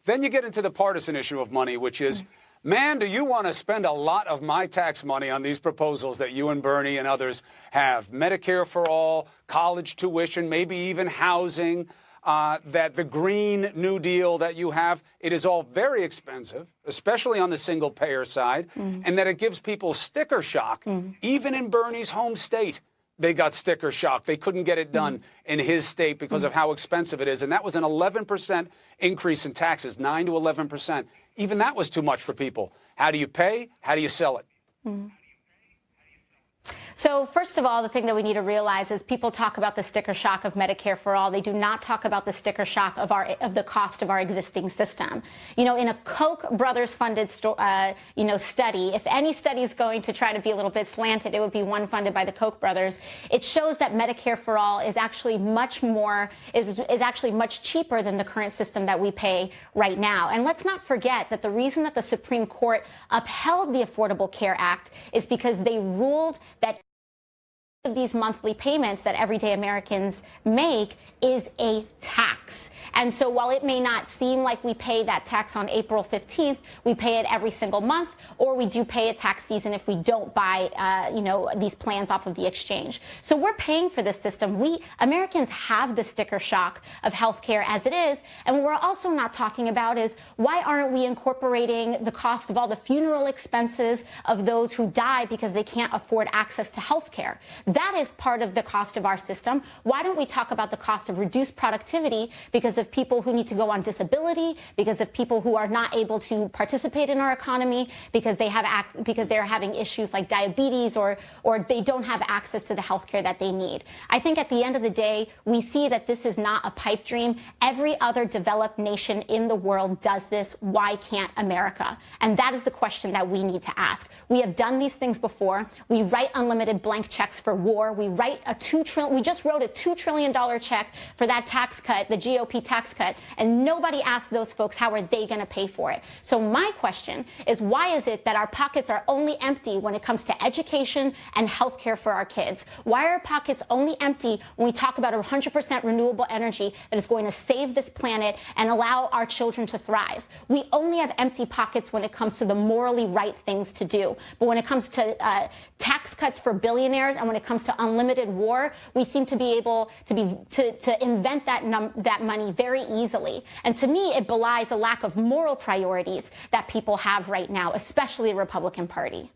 Then you get into the partisan issue of money, which is, man, do you want to spend a lot of my tax money on these proposals that you and Bernie and others have? Medicare for all, college tuition, maybe even housing, that the Green New Deal that you have, it is all very expensive, especially on the single payer side, and that it gives people sticker shock, even in Bernie's home state. They got sticker shock. They couldn't get it done in his state because of how expensive it is. And that was an 11% increase in taxes, 9 to 11%. Even that was too much for people. How do you pay? How do you sell it? So first of all, the thing that we need to realize is people talk about the sticker shock of Medicare for all. They do not talk about the sticker shock of the cost of our existing system. You know, in a Koch brothers funded study, if any study is going to try to be a little bit slanted, it would be one funded by the Koch brothers. It shows that Medicare for all is actually much cheaper than the current system that we pay right now. And let's not forget that the reason that the Supreme Court upheld the Affordable Care Act is because they ruled that of these monthly payments that everyday Americans make is a tax. And so while it may not seem like we pay that tax on April 15th, we pay it every single month, or we do pay a tax season if we don't buy, these plans off of the exchange. So we're paying for this system. We Americans have the sticker shock of healthcare as it is. And what we're also not talking about is why aren't we incorporating the cost of all the funeral expenses of those who die because they can't afford access to healthcare? That is part of the cost of our system. Why don't we talk about the cost of reduced productivity because of people who need to go on disability, because of people who are not able to participate in our economy, because they're having issues like diabetes or they don't have access to the health care that they need. I think at the end of the day, we see that this is not a pipe dream. Every other developed nation in the world does this. Why can't America? And that is the question that we need to ask. We have done these things before. We write unlimited blank checks for war. We just wrote a $2 trillion check for that tax cut, the GOP tax cut, and nobody asked those folks how are they going to pay for it. So my question is, why is it that our pockets are only empty when it comes to education and health care for our kids? Why are our pockets only empty when we talk about 100% renewable energy that is going to save this planet and allow our children to thrive? We only have empty pockets when it comes to the morally right things to do. But when it comes to tax cuts for billionaires and when it comes to unlimited war, we seem to be able to invent that money very easily. And to me, it belies a lack of moral priorities that people have right now, especially the Republican Party.